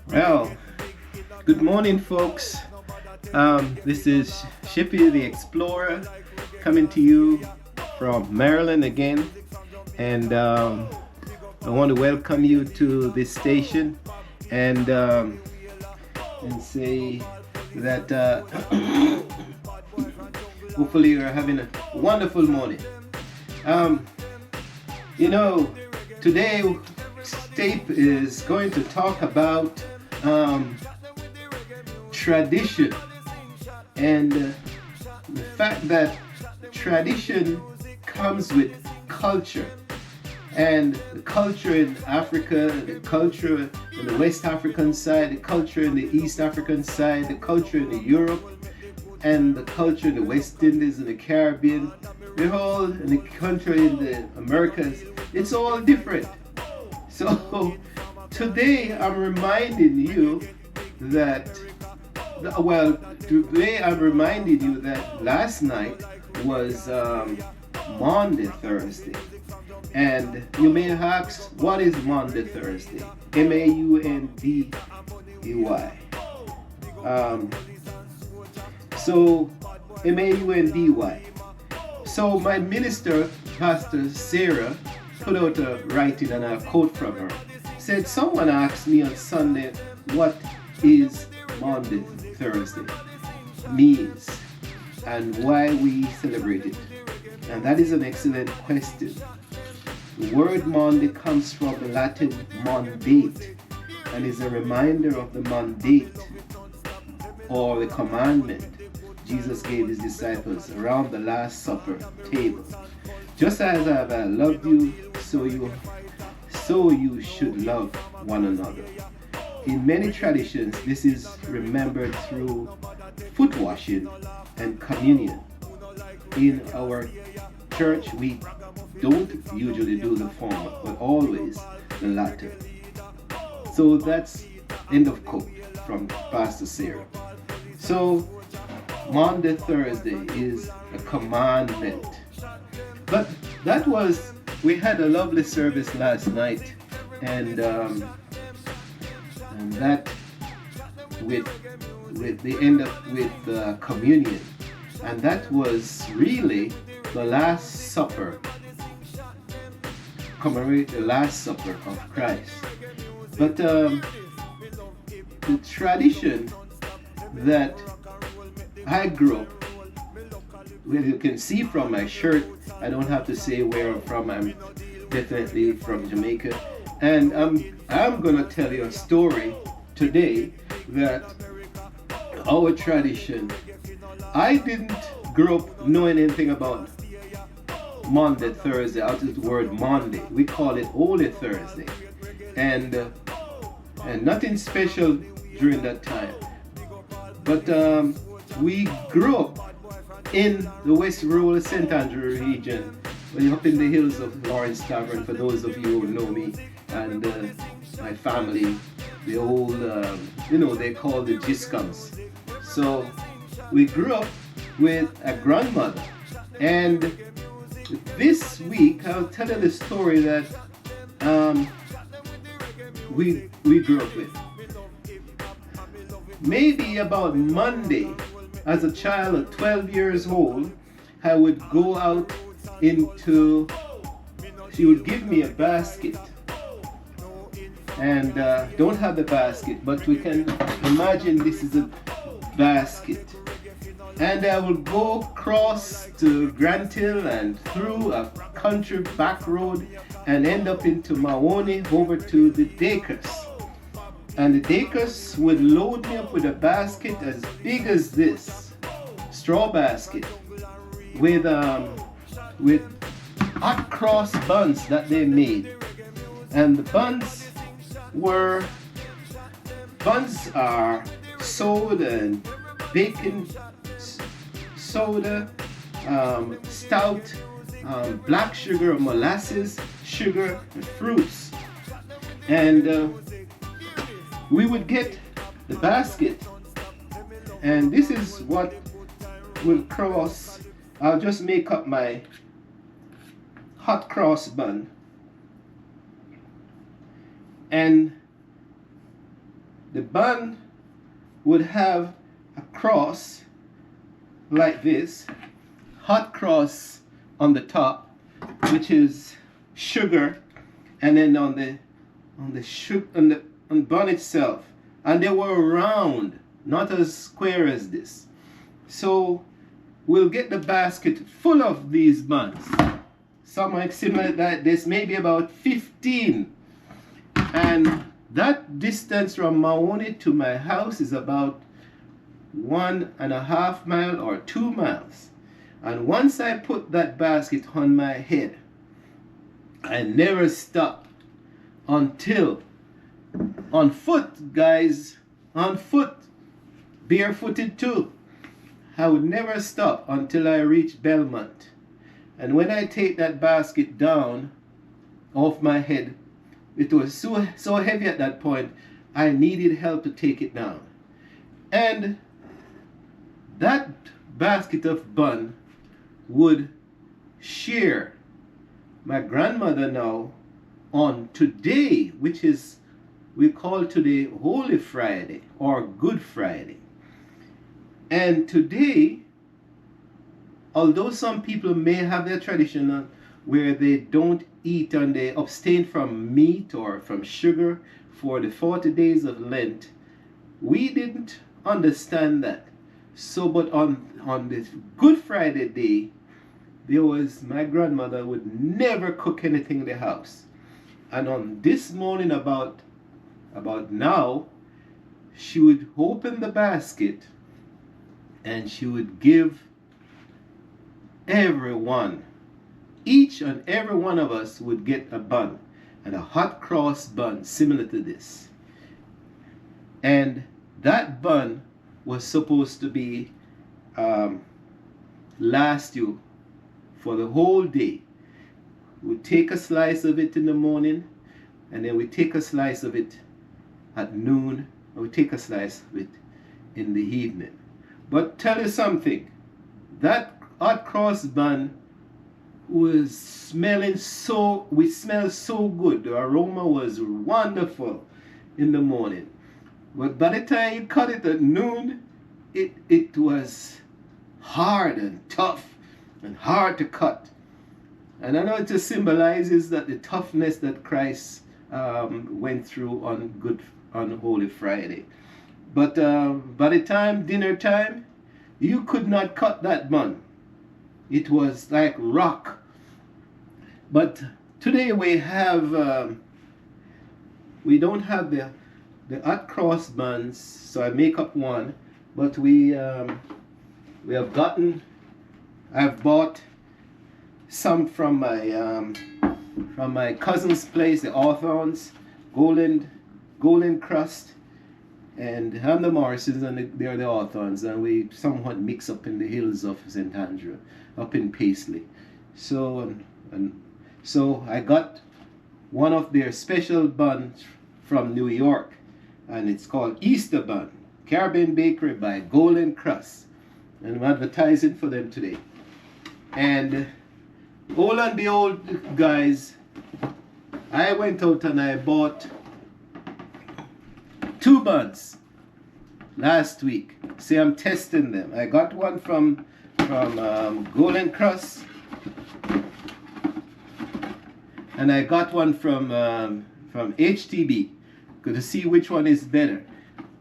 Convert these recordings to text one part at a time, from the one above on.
Well, good morning, folks. This is Shippy the Explorer coming to you from Maryland again, and I want to welcome you to this station and say that hopefully you're having a wonderful morning. Today tape is going to talk about tradition and the fact that tradition comes with culture, and the culture in Africa, the culture in the West African side, the culture in the East African side, the culture in the Europe, and the culture in the West Indies and the Caribbean, the whole in the country in the Americas, it's all different. So today I'm reminding you that last night was Maundy Thursday. And you may ask, what is Maundy Thursday? Maundy. So Maundy. So my minister, Pastor Sarah, put out a writing and a quote from her. Said, someone asked me on Sunday, what is Maundy Thursday means and why we celebrate it. And that is an excellent question. The word Maundy comes from the Latin mandate and is a reminder of the mandate or the commandment Jesus gave his disciples around the Last Supper table. Just as I have loved you, so you should love one another. In many traditions, this is remembered through foot washing and communion. In our church, we don't usually do the former, but always the latter. So that's end of quote from Pastor Sarah. So Maundy Thursday is a commandment. But we had a lovely service last night, and that with the end up with communion, and that was really the Last Supper, commemorate the Last Supper of Christ. But the tradition that I grew up, well, you can see from my shirt, I don't have to say where I'm from. I'm definitely from Jamaica. And I'm going to tell you a story today that our tradition, I didn't grow up knowing anything about Maundy Thursday, out of the word Monday. We call it Holy Thursday. And nothing special during that time. But we grew up in the West Rural St. Andrew region, up in the hills of Lawrence Tavern, for those of you who know me and my family, the old, they call the Giscons. So we grew up with a grandmother, and this week I'll tell you the story that we grew up with. Maybe about Monday, as a child of 12 years old, I would go out she would give me a basket. And don't have the basket, but we can imagine this is a basket. And I will go across to Grant Hill and through a country back road and end up into Mahoney over to the Dacres. And the Dacres would load me up with a basket as big as this, straw basket, with hot cross buns that they made. And the buns are soda and baking soda, stout, black sugar, molasses, sugar, and fruits. And we would get the basket, and this is what will cross I'll just make up my hot cross bun, and the bun would have a cross like this, hot cross on the top, which is sugar, and then on the bun itself, and they were round, not as square as this. So we'll get the basket full of these buns, somewhat similar like this, maybe about 15. And that distance from Mahoney to my house is about 1.5 miles or 2 miles. And once I put that basket on my head, I never stop until, on foot, guys, on foot, barefooted too, I would never stop until I reach Belmont. And when I take that basket down off my head, it was so heavy at that point, I needed help to take it down. And that basket of bun would share my grandmother now on today, which is, we call today Holy Friday or Good Friday. And today, although some people may have their tradition where they don't eat and they abstain from meat or from sugar for the 40 days of Lent, we didn't understand that. So, but on this Good Friday day, my grandmother would never cook anything in the house. And on this morning about now, she would open the basket and she would give everyone, each and every one of us would get a bun, and a hot cross bun similar to this. And that bun was supposed to be last you for the whole day. We take a slice of it in the morning, and then we take a slice of it at noon, and we take a slice of it in the evening. But tell you something, that hot cross bun was smelling we smelled so good. The aroma was wonderful in the morning. But by the time you cut it at noon, it was hard and tough and hard to cut. And I know it just symbolizes that the toughness that Christ went through on Holy Friday. But by the time dinner time, you could not cut that bun. It was like rock. But today we have, we don't have the hot cross buns, so I make up one. But I've bought some from my cousin's place, the Hawthorns, Golden Crust, and I'm the Morrisons, and they're the Hawthorns, and we somewhat mix up in the hills of St. Andrew, up in Paisley. So so I got one of their special buns from New York, and it's called Easter Bun, Caribbean Bakery by Golden Crust, and I'm advertising for them today. And lo and behold, guys, I went out and I bought 2 buns last week. See, I'm testing them. I got one from Golden Crust, and I got one from HTB to see which one is better.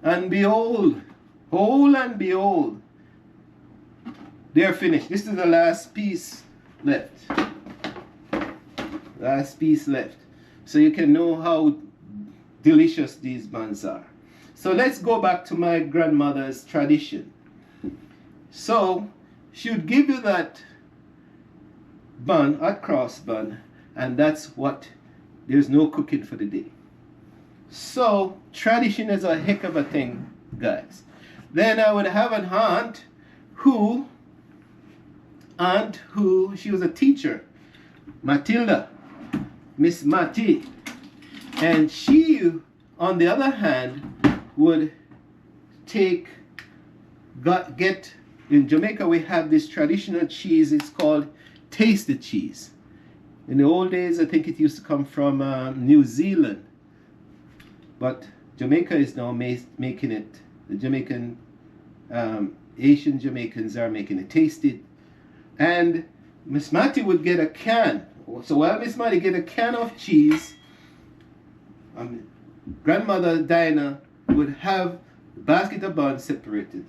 And behold, and behold, they're finished. This is the last piece left. Last piece left. So you can know how delicious these buns are. So let's go back to my grandmother's tradition. So she would give you that bun, hot cross bun, and that's what, there's no cooking for the day. So tradition is a heck of a thing, guys. Then I would have an aunt who she was a teacher, Matilda, Miss Matty, and she, on the other hand, would get in Jamaica we have this traditional cheese. It's called tasted cheese. In the old days, I think it used to come from New Zealand, but Jamaica is now making it. The Jamaican, Asian Jamaicans are making it tasted. And Miss Mattie would get a can. So while Miss Mattie get a can of cheese, Grandmother Dinah would have the basket of buns separated.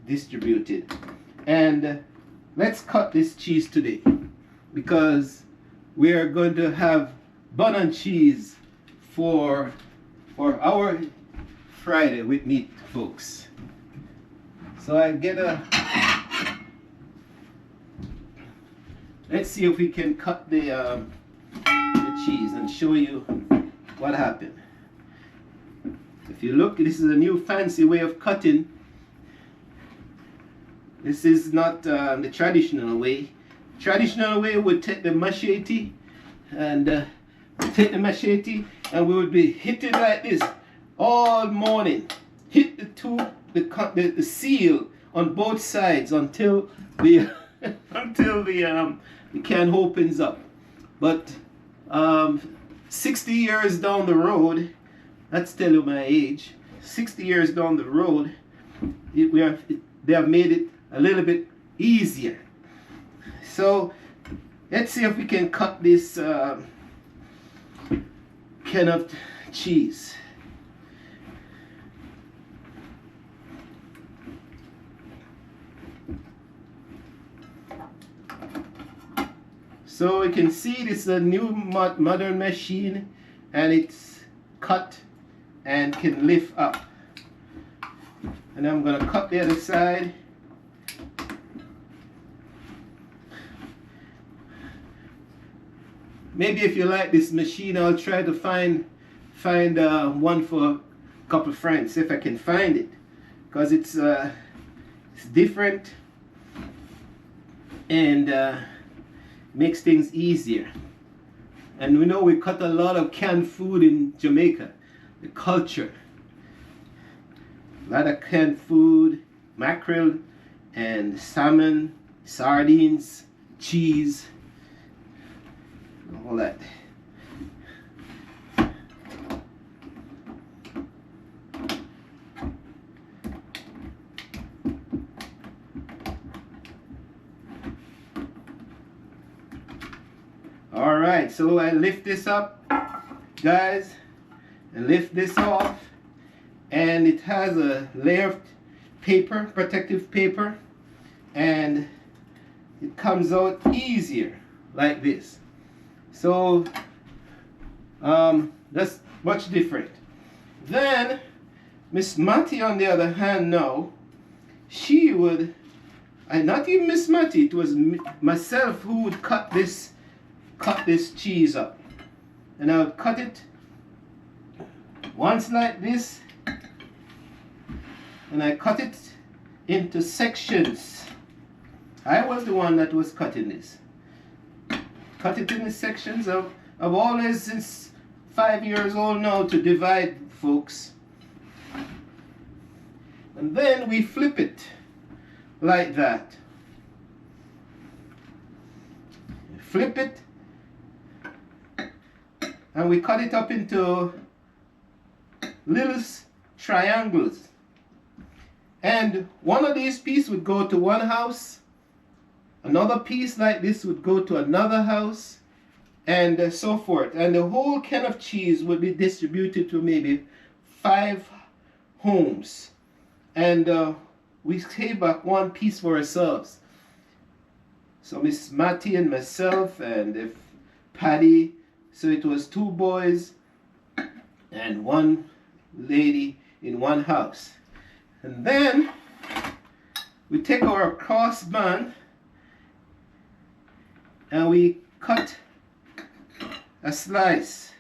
Distributed. And let's cut this cheese today, because we are going to have bun and cheese for our Friday with meat, folks. So I get let's see if we can cut the cheese and show you what happened. If you look, this is a new fancy way of cutting. This is not the traditional way. Traditional way would take the machete and we would be hitting like this all morning. Hit the seal on both sides until the the can opens up. But 60 years down the road, that's tell you my age. 60 years down the road, they have made it a little bit easier. So let's see if we can cut this can of cheese. So you can see this is a new modern machine, and it's cut and can lift up. And I'm going to cut the other side. Maybe if you like this machine, I'll try to find one for a couple of friends, if I can find it, because it's different and makes things easier. And we know we cut a lot of canned food in Jamaica, the culture. A lot of canned food, mackerel and salmon, sardines, cheese, all that. All right, so I lift this up, guys, and lift this off, and it has a layer of paper, protective paper, and it comes out easier like this. So that's much different. Then Miss Mattie, on the other hand, now she would, and not even Miss Mattie, it was myself who would cut this cheese up, and I would cut it once like this, and I cut it into sections. I was the one that was cutting this. Cut it into sections. I've always, since 5 years old now, to divide, folks. And then we flip it like that. Flip it, and we cut it up into little triangles. And one of these pieces would go to one house, another piece like this would go to another house, and so forth. And the whole can of cheese would be distributed to maybe 5 homes. And we save back one piece for ourselves. So Miss Mattie and myself, and if Paddy, so it was 2 boys and 1 lady in one house. And then we take our crossband and we cut a slice,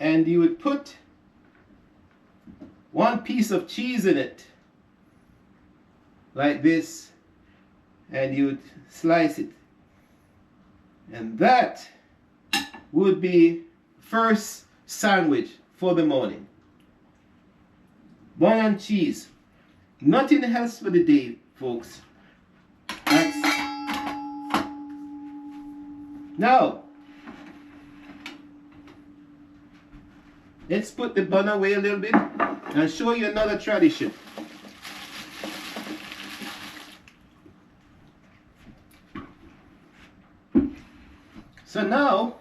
and you would put 1 piece of cheese in it like this, and you would slice it, and that would be first sandwich for the morning. Bun and cheese. Nothing else for the day, folks. Now, let's put the bun away a little bit and show you another tradition. So now,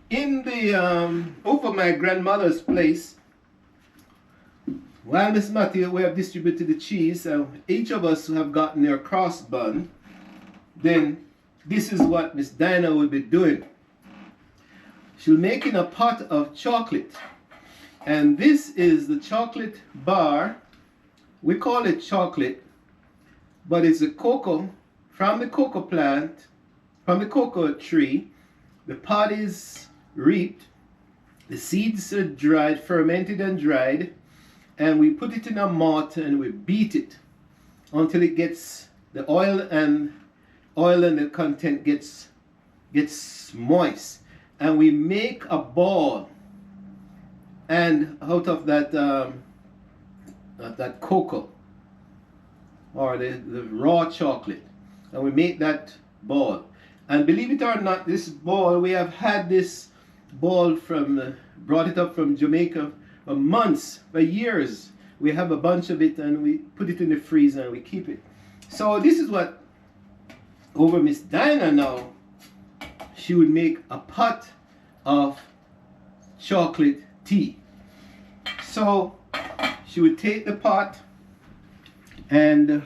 in the over my grandmother's place, while Miss Matthew, we have distributed the cheese, each of us who have gotten their cross bun, then this is what Miss Dinah will be doing. She'll making a pot of chocolate, and this is the chocolate bar. We call it chocolate, but it's a cocoa from the cocoa plant, from the cocoa tree. The pod is reaped, the seeds are dried, fermented and dried, and we put it in a mortar and we beat it until it gets the oil and the content gets moist, and we make a ball, and out of that that cocoa or the raw chocolate, and we make that ball. And believe it or not, this ball, we have had this ball from brought it up from Jamaica for months, for years. We have a bunch of it and we put it in the freezer and we keep it. So this is what over Miss Dinah now, she would make a pot of chocolate tea. So she would take the pot and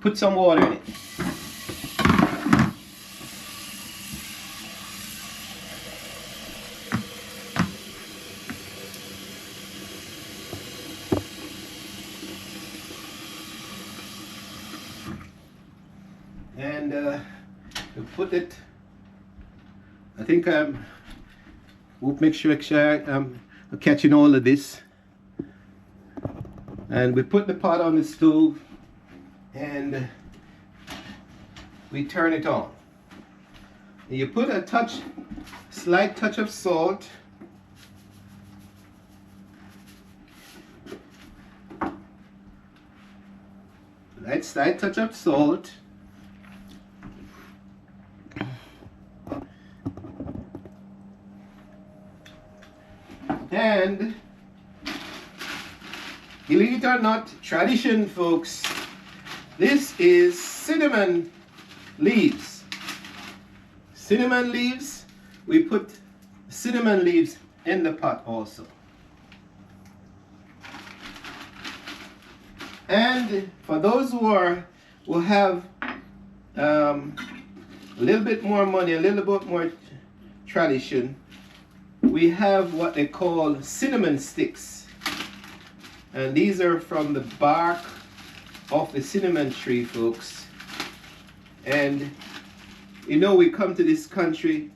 put some water in it. And put it, I think we'll make sure I'm catching all of this. And we put the pot on the stove and we turn it on. And you put a slight touch of salt. Slight touch of salt. And believe it or not, tradition, folks, this is cinnamon leaves. Cinnamon leaves, we put cinnamon leaves in the pot also. And for those who have a little bit more money, a little bit more tradition, we have what they call cinnamon sticks, and these are from the bark of the cinnamon tree, folks. And you know, we come to this country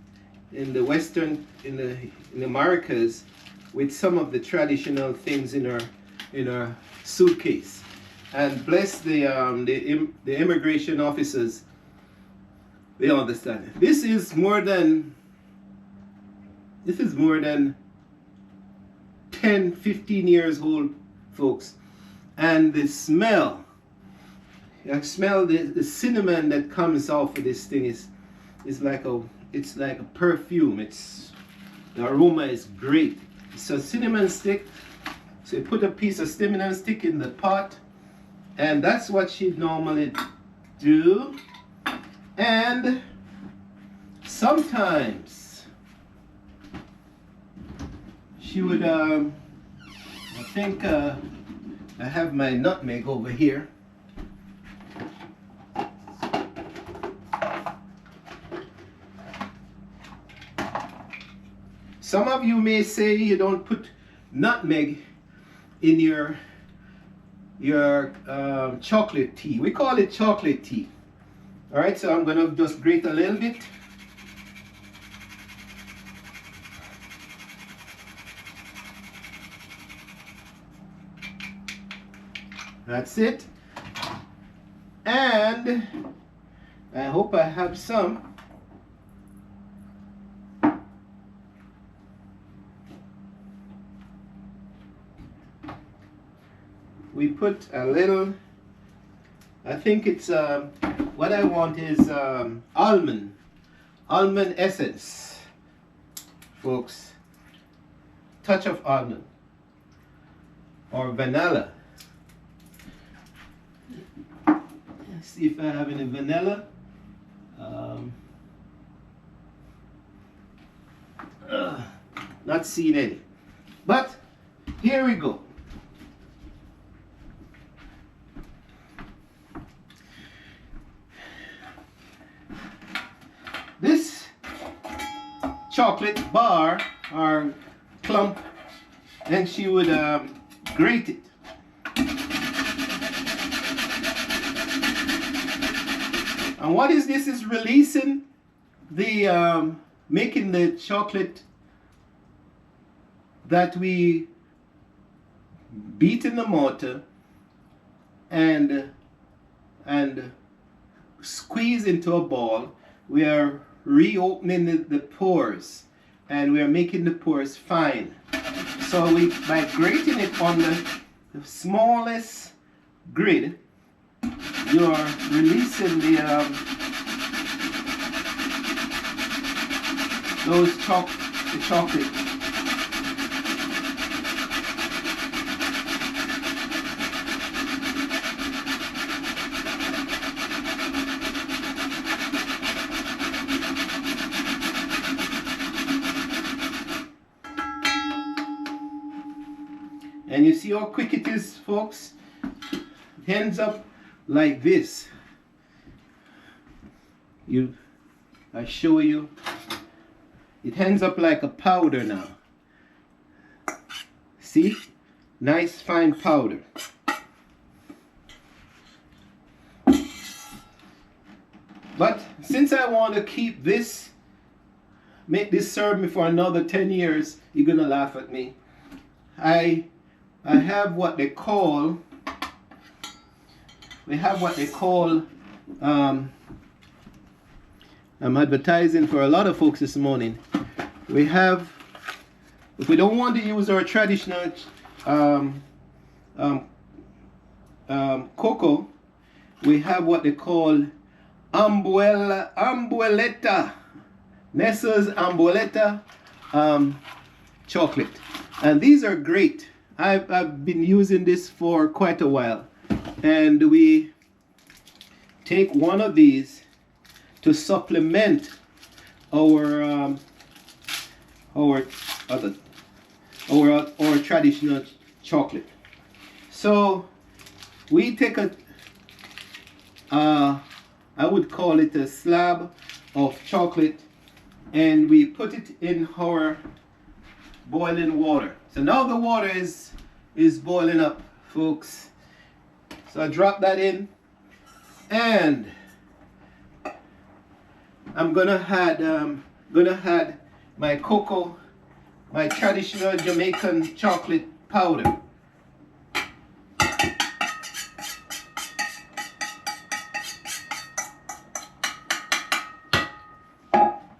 in the in the Americas with some of the traditional things in our suitcase, and bless the immigration officers, they understand it. This is more than 10, 15 years old, folks. And the smell, I smell the cinnamon that comes off of this thing is like a perfume. The aroma is great. So cinnamon stick. So you put a piece of cinnamon stick in the pot, and that's what she'd normally do. And sometimes she would, I think I have my nutmeg over here. Some of you may say you don't put nutmeg in your chocolate tea. We call it chocolate tea. All right, so I'm gonna just grate a little bit. That's it. And I hope I have some. we put a little, I think it's, what I want is almond essence, folks. Touch of almond or vanilla. Let's see if I have any vanilla. Not seeing any, but here we go. This chocolate bar or clump, and she would grate it. And what is this? Is releasing the making the chocolate that we beat in the mortar and squeeze into a ball. We are reopening the pores, and we are making the pores fine. So by grating it on the smallest grid, you are releasing the chocolate. And you see how quick it is, folks? It ends up like this. I show you. It ends up like a powder now. See? Nice fine powder. But since I want to keep this, make this serve me for another 10 years, you're gonna laugh at me. I have what they call, I'm advertising for a lot of folks this morning. We have, if we don't want to use our traditional cocoa, we have what they call Ambueletta, Nestle's Ambueletta chocolate. And these are great. I've been using this for quite a while. And we take one of these to supplement our traditional chocolate. So we take I would call it a slab of chocolate, and we put it in our boiling water. So now the water is boiling up, folks. So I drop that in, and I'm gonna add my cocoa, my traditional Jamaican chocolate powder.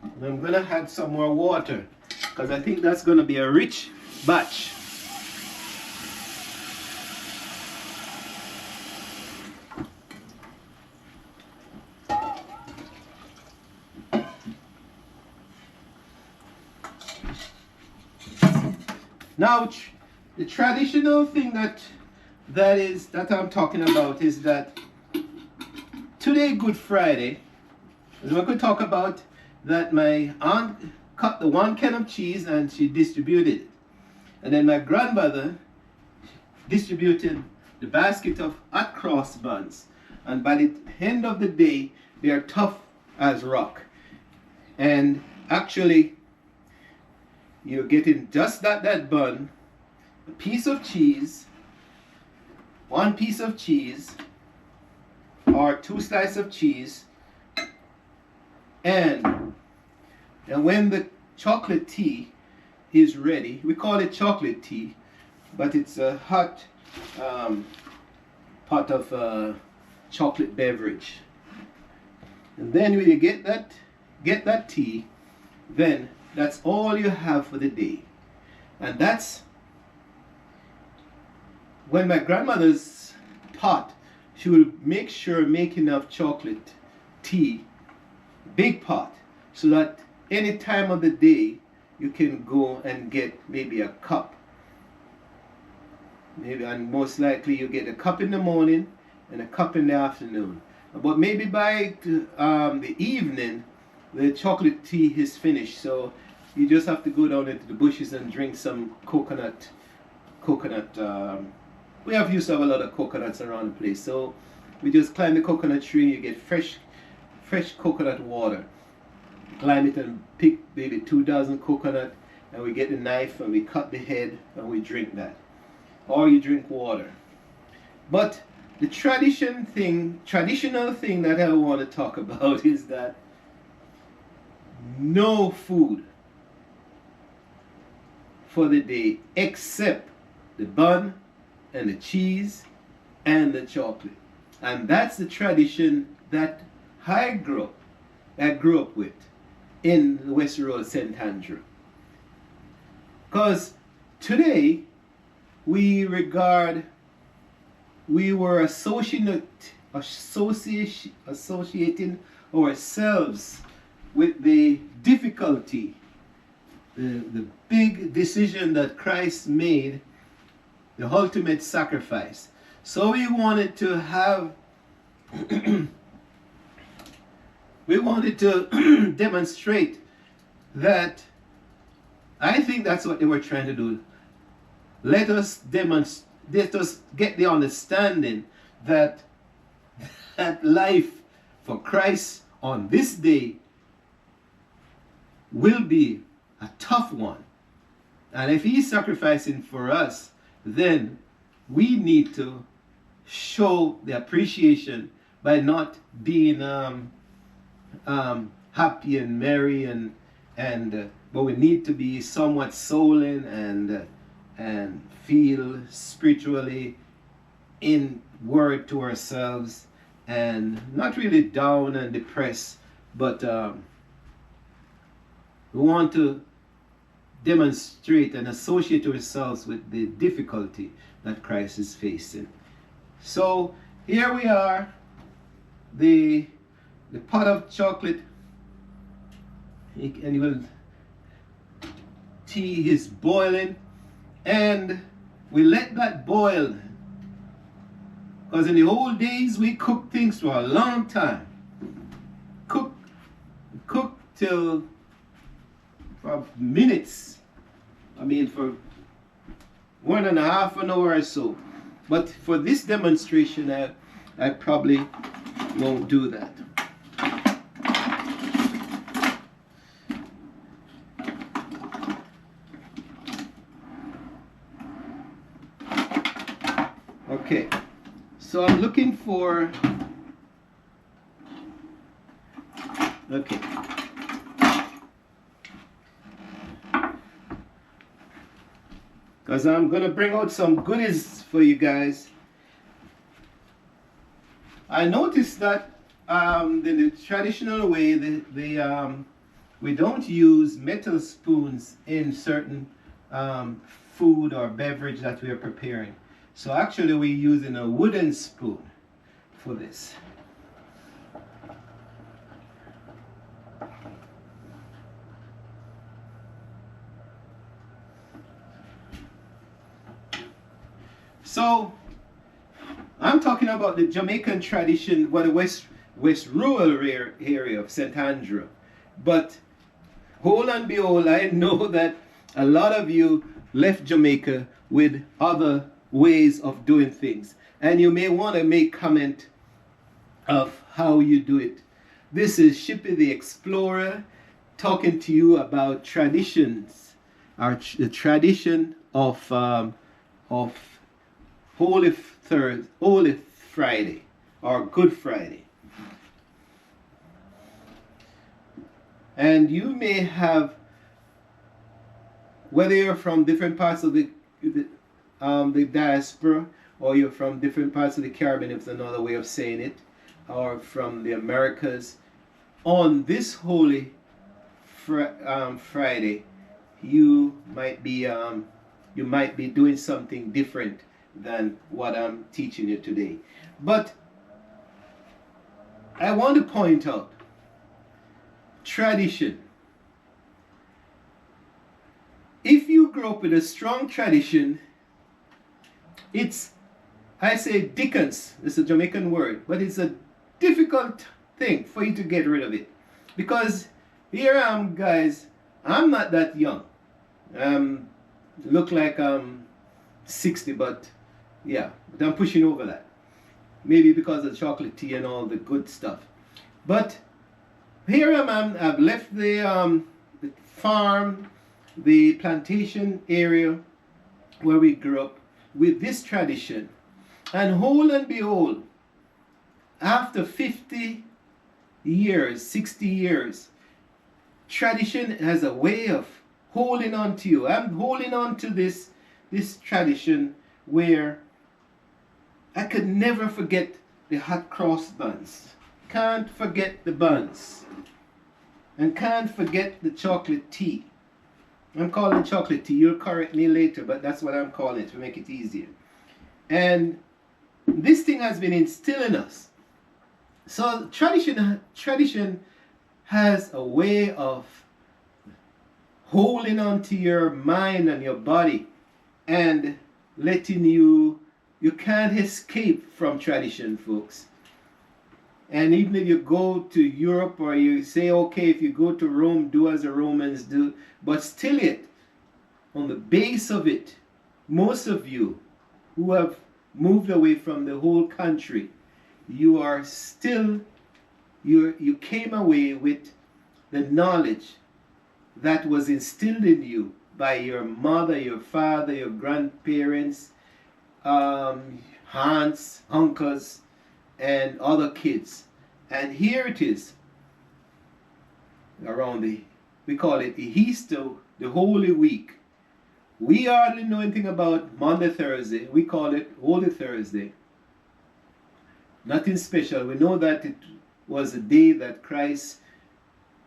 And I'm gonna add some more water, because I think that's gonna be a rich batch. Now, the traditional thing that I'm talking about is that today, Good Friday, we're going to talk about that my aunt cut the 1 can of cheese and she distributed it. And then my grandmother distributed the basket of hot cross buns. And by the end of the day, they are tough as rock. And actually, you're getting just that bun, a piece of cheese, 1 piece of cheese, or 2 slices of cheese, and when the chocolate tea is ready, we call it chocolate tea, but it's a hot pot of chocolate beverage. And then when you get that tea, then that's all you have for the day. And that's when my grandmother's pot, she would make sure make enough chocolate tea, big pot, so that any time of the day you can go and get maybe a cup. Maybe, and most likely you get a cup in the morning and a cup in the afternoon. But maybe by the evening, the chocolate tea is finished. So you just have to go down into the bushes and drink some coconut. We have used to have a lot of coconuts around the place. So we just climb the coconut tree. You get fresh coconut water. Climb it and pick maybe 2 dozen coconut, and we get the knife and we cut the head and we drink that. Or you drink water. But the traditional thing that I want to talk about is that no food for the day except the bun and the cheese and the chocolate. And that's the tradition that I grew up with in the West Road, St. Andrew. Because today we were associating ourselves with the difficulty, the big decision that Christ made, the ultimate sacrifice. So we wanted to have we wanted to demonstrate that. I think that's what they were trying to do. Let us get the understanding that life for Christ on this day will be a tough one. And if he's sacrificing for us, then we need to show the appreciation by not being happy and merry but we need to be somewhat sullen and feel spiritually inward to ourselves and not really down and depressed, but we want to demonstrate and associate ourselves with the difficulty that Christ is facing. So here we are, the pot of chocolate, and even tea is boiling, and we let that boil, because in the old days we cooked things for a long time. Cook till for minutes. I mean, for 1.5 hours or so. But for this demonstration, I probably won't do that. Okay, so I'm looking for, okay. Because I'm going to bring out some goodies for you guys. I noticed that in the traditional way, we don't use metal spoons in certain food or beverage that we are preparing. So actually we're using a wooden spoon for this. So I'm talking about the Jamaican tradition, well, the West rural area of St. Andrew. But hold and behold, I know that a lot of you left Jamaica with other ways of doing things. And you may want to make comment of how you do it. This is Shippy the Explorer talking to you about traditions, the tradition of Holy Friday or Good Friday. And you may have, whether you're from different parts of the diaspora, or you're from different parts of the Caribbean, if it's another way of saying it, or from the Americas, on this Holy Friday, you might be doing something different than what I'm teaching you today. But I want to point out tradition. If you grow up with a strong tradition, it's, I say Dickens, it's a Jamaican word, but it's a difficult thing for you to get rid of it. Because here I am, guys, I'm not that young. Look like I'm 60, but yeah, but I'm pushing over that. Maybe because of chocolate tea and all the good stuff. But here I am, I've left the farm, the plantation area where we grew up with this tradition. And whole and behold, after 50 years, 60 years, tradition has a way of holding on to you. I'm holding on to this tradition where I could never forget the hot cross buns. Can't forget the buns. And can't forget the chocolate tea. I'm calling it chocolate tea. You'll correct me later, but that's what I'm calling it to make it easier. And this thing has been instilled in us. So tradition has a way of holding on to your mind and your body and letting you can't escape from tradition, folks. And even if you go to Europe or you say, okay, if you go to Rome, do as the Romans do, but still yet, on the base of it, most of you who have moved away from the whole country, you are still, you came away with the knowledge that was instilled in you by your mother, your father, your grandparents, aunts, uncles, and other kids. And here it is, around we call it the Easter, the Holy Week. We hardly know anything about Monday, Thursday. We call it Holy Thursday. Nothing special. We know that it was the day that Christ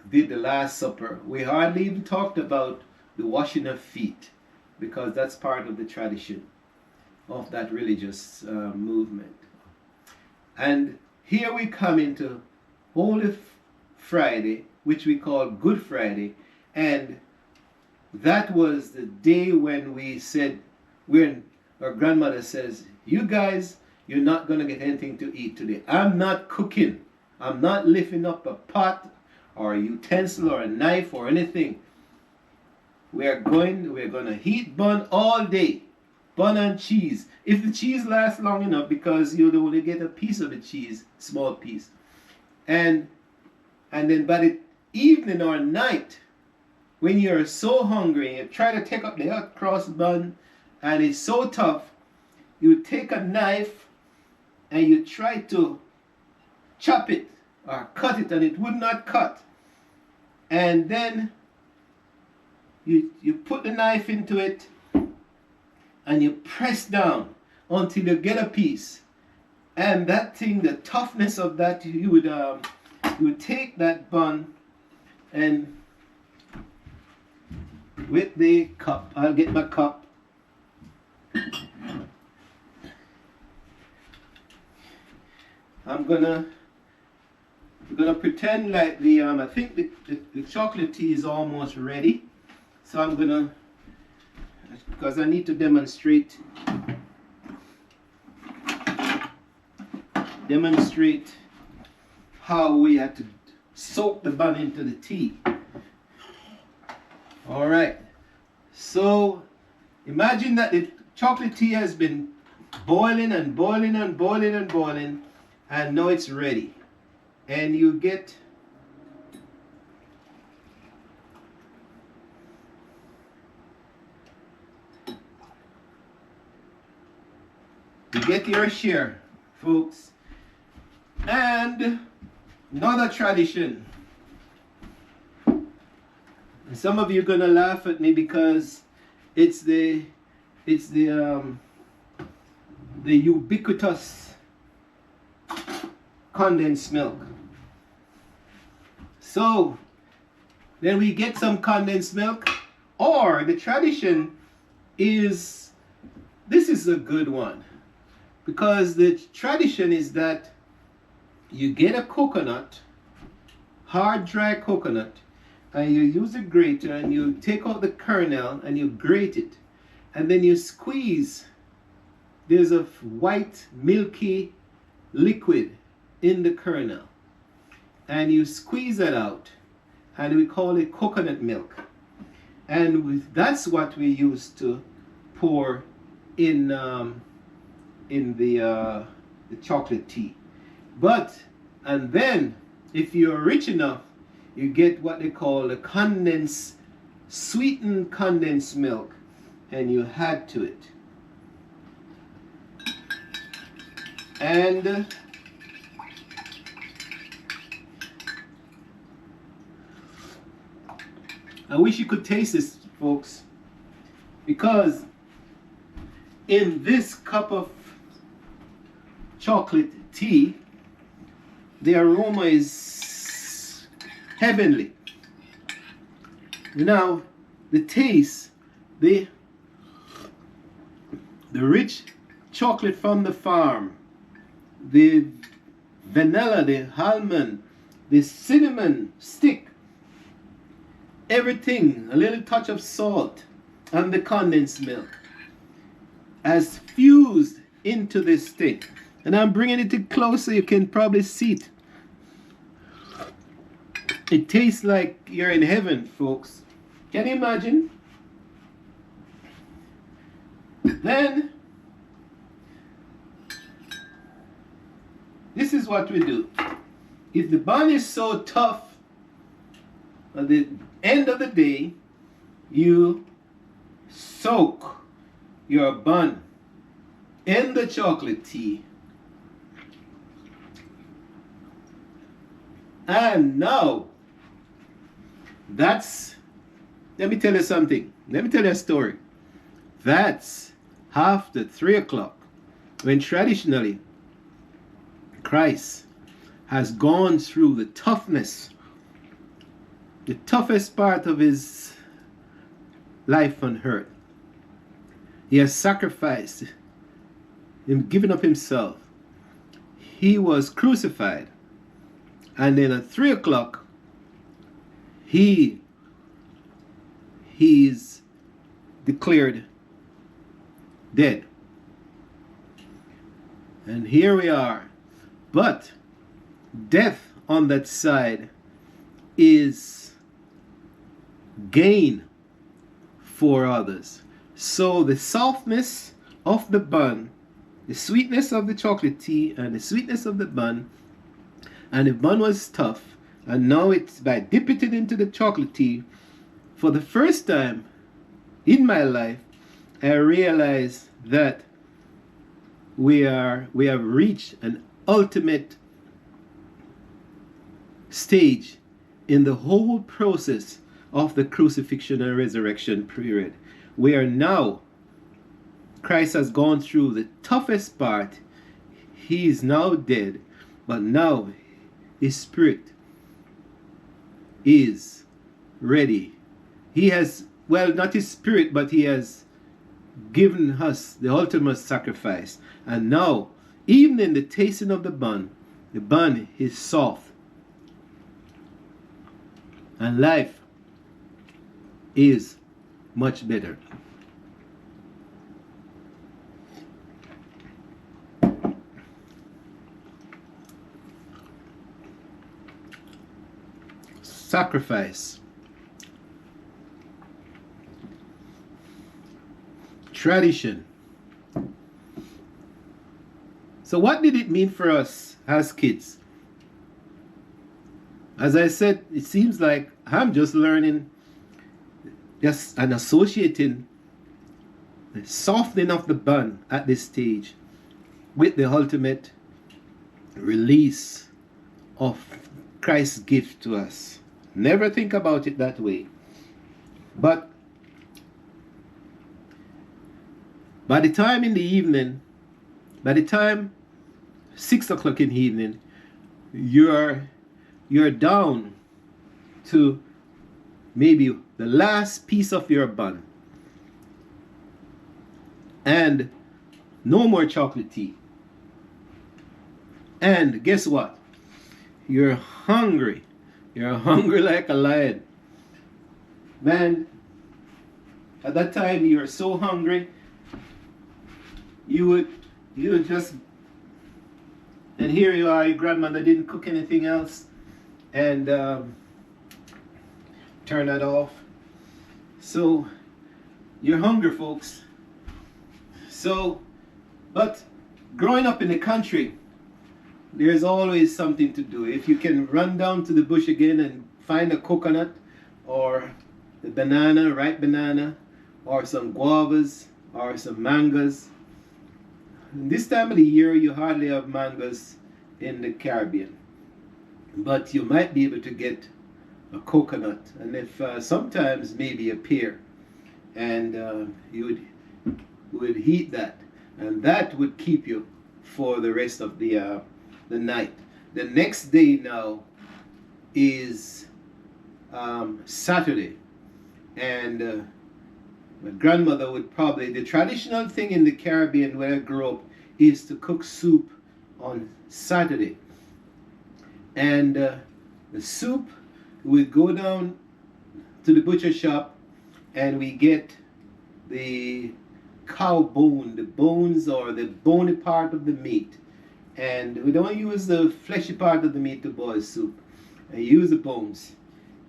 did the Last Supper. We hardly even talked about the washing of feet, because that's part of the tradition of that religious movement. And here we come into Holy Friday, which we call Good Friday, and that was the day when we said, when our grandmother says, you guys, you're not going to get anything to eat today. I'm not cooking. I'm not lifting up a pot or a utensil or a knife or anything. We're going to heat bun all day. Bun and cheese. If the cheese lasts long enough, because you'll only get a piece of the cheese, small piece. And then by the evening or night, when you're so hungry, you try to take up the hot cross bun and it's so tough, you take a knife and you try to chop it or cut it, and it would not cut. And then you put the knife into it and you press down until you get a piece. And that thing, the toughness of that, you would take that bun and with the cup, I'll get my cup. We're gonna pretend like I think the chocolate tea is almost ready. So I'm gonna, because I need to demonstrate how we have to soak the bun into the tea. All right, so imagine that the chocolate tea has been boiling and boiling and boiling and boiling, and now it's ready. And you get your share, folks. And another tradition. And some of you are gonna laugh at me because it's the ubiquitous condensed milk. So then we get some condensed milk, or the tradition is This is a good one because the tradition is that you get a coconut, hard dry coconut, and you use a grater and you take out the kernel and you grate it, and then you squeeze. There's a white milky liquid in the kernel, and you squeeze it out, and we call it coconut milk. And that's what we used to pour in the chocolate tea. And then if you're rich enough, you get what they call a sweetened condensed milk, and you add to it. And I wish you could taste this, folks, because in this cup of chocolate tea, the aroma is heavenly. Now, the taste, the rich chocolate from the farm, the vanilla, the almond, the cinnamon stick, everything, a little touch of salt, and the condensed milk has fused into this stick. And I'm bringing it closer, you can probably see it. It tastes like you're in heaven, folks. Can you imagine? Then, this is what we do. If the bun is so tough, at the end of the day, you soak your bun in the chocolate tea. And now, let me tell you something. Let me tell you a story. That's after 3 o'clock, when traditionally Christ has gone through the toughest part of his life on earth. He has sacrificed, given up himself. He was crucified. And then at 3 o'clock, he's declared dead. And here we are. But death on that side is gain for others. So the softness of the bun, the sweetness of the chocolate tea, and the sweetness of the bun, and the bun was tough, and now it's by dipping it into the chocolate tea, for the first time in my life, I realized that we have reached an ultimate stage in the whole process of the crucifixion and resurrection period. We are now, Christ has gone through the toughest part. He is now dead, but now his spirit is ready. He has, well, not his spirit, but he has given us the ultimate sacrifice. And now, even in the tasting of the bun is soft. And life is much better. Sacrifice. Tradition. So what did it mean for us as kids? As I said, it seems like I'm just learning, just and associating the softening of the bun at this stage with the ultimate release of Christ's gift to us. Never think about it that way. But by the time in the evening, by the time 6 o'clock in the evening, you're down to maybe the last piece of your bun. And no more chocolate tea. And guess what? You're hungry. You're hungry like a lion. Man, at that time you were so hungry, you would just, and here you are, your grandmother didn't cook anything else, and turn that off. So you're hungry, folks. So, but growing up in the country, there's always something to do. If you can run down to the bush again and find a coconut or the banana, ripe banana, or some guavas or some mangoes. This time of the year, you hardly have mangoes in the Caribbean, but you might be able to get a coconut, and if sometimes maybe a pear, and you would heat that, and that would keep you for the rest of the night. The next day now is Saturday, and my grandmother would probably, the traditional thing in the Caribbean where I grew up is to cook soup on Saturday. And the soup, we'd go down to the butcher shop and we get the cow bone, the bones or the bony part of the meat. And we don't use the fleshy part of the meat to boil soup. And use the bones.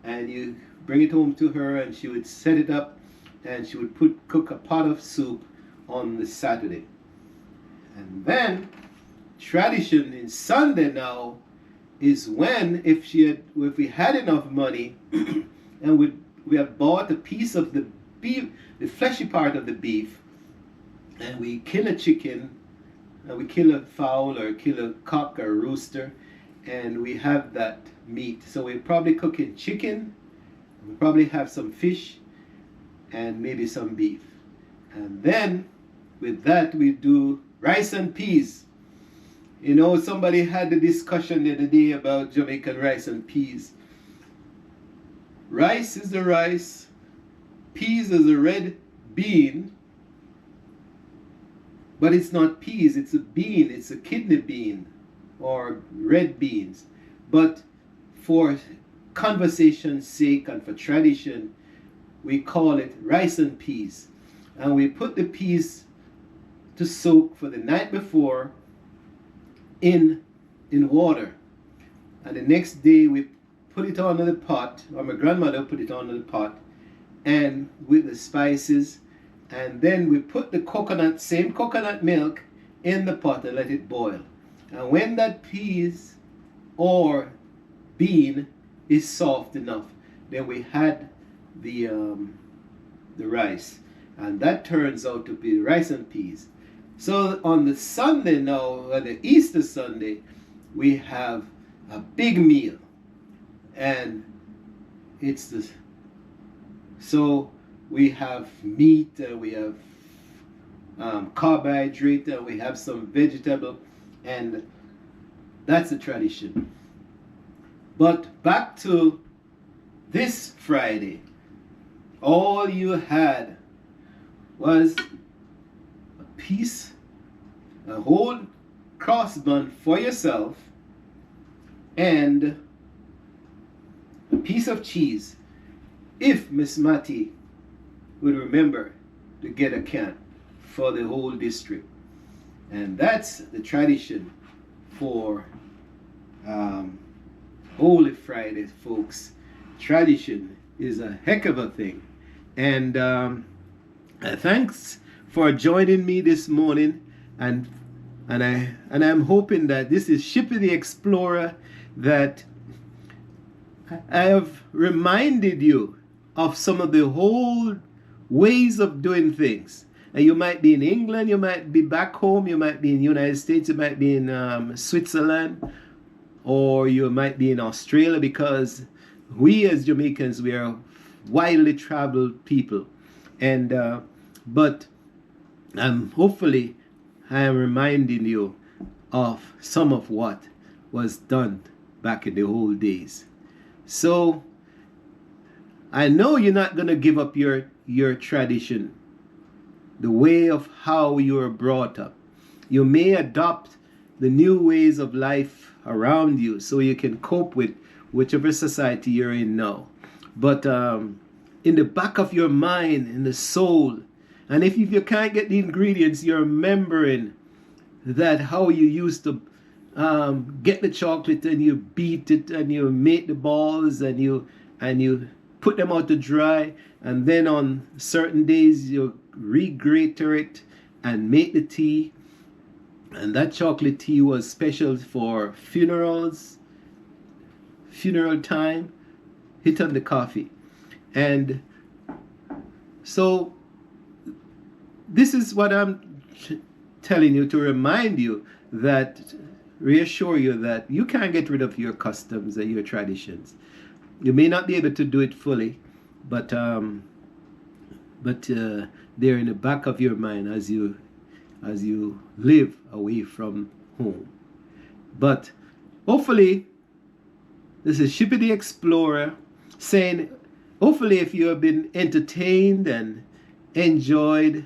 And you bring it home to her and she would set it up and she would cook a pot of soup on the Saturday. And then tradition in Sunday now is when if we had enough money and we had bought a piece of the beef, the fleshy part of the beef, and we kill a chicken, and we kill a fowl or kill a cock or a rooster, and we have that meat. So we're probably cooking chicken, we probably have some fish, and maybe some beef. And then with that we do rice and peas. You know, somebody had a discussion the other day about Jamaican rice and peas. Rice is the rice, peas is a red bean, but it's not peas, it's a bean, it's a kidney bean or red beans. But for conversation's sake and for tradition, we call it rice and peas. And we put the peas to soak for the night before in water. And the next day we put it on the pot, or my grandmother put it on the pot, and with the spices, and then we put the coconut, same coconut milk, in the pot and let it boil. And when that peas or bean is soft enough, then we had the rice, and that turns out to be rice and peas. So on the Sunday now, on the Easter Sunday, we have a big meal, and it's this. So we have meat, and we have carbohydrate, and we have some vegetable, and that's a tradition. But back to this Friday, all you had was a piece, a whole cross bun for yourself, and a piece of cheese, if Miss Mattie would remember to get a can for the whole district. And that's the tradition for Holy Friday, folks. Tradition is a heck of a thing. And thanks for joining me this morning, and I'm hoping that this is Shippy the Explorer, that I have reminded you of some of the old ways of doing things. And you might be in England, you might be back home, you might be in the United States, you might be in Switzerland, or you might be in Australia, because we as Jamaicans, we are widely traveled people. And but hopefully I am reminding you of some of what was done back in the old days. So I know you're not going to give up your tradition the way of how you are brought up. You may adopt the new ways of life around you so you can cope with whichever society you're in now. But in the back of your mind, in the soul, and if you can't get the ingredients, you're remembering that how you used to get the chocolate and you beat it and you make the balls and you put them out to dry, and then on certain days you regrater it and make the tea. And that chocolate tea was special for funerals, funeral time, hit on the coffee. And so this is what I'm telling you, to remind you that, reassure you that you can't get rid of your customs and your traditions. You may not be able to do it fully, but they're in the back of your mind as you live away from home. But hopefully, this is Shippy the Explorer saying, hopefully if you have been entertained and enjoyed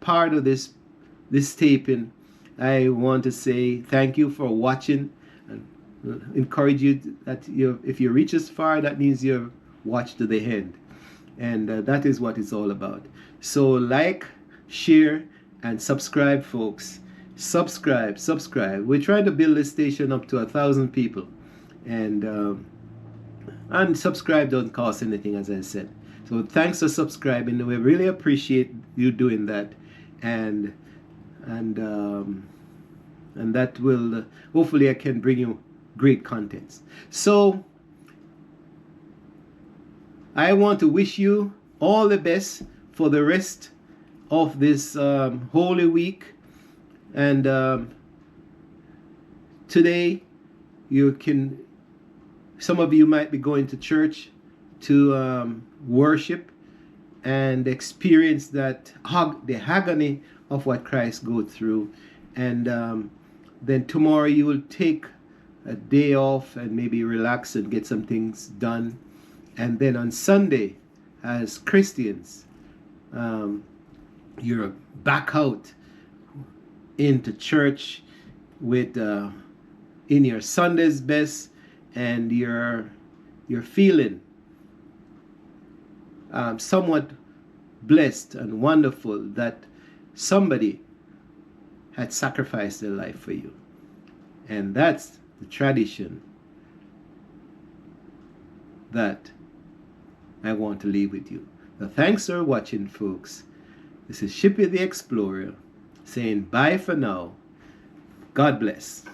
part of this taping, I want to say thank you for watching, and encourage you that if you reach as far, that means you've watched to the end, and that is what it's all about. So like, share, and subscribe, folks. Subscribe. We're trying to build this station up to 1,000 people, and subscribe don't cost anything, as I said. So thanks for subscribing. We really appreciate you doing that, and that will hopefully I can bring you great contents. So I want to wish you all the best for the rest of this Holy Week, and today some of you might be going to church to worship and experience that the agony of what Christ go through, and then tomorrow you will take a day off and maybe relax and get some things done, and then on Sunday, as Christians, you're back out into church with in your Sunday's best, and you're feeling somewhat blessed and wonderful that somebody had sacrificed their life for you. And that's the tradition that I want to leave with you. So thanks for watching, folks. This is Shippy the Explorer saying bye for now. God bless.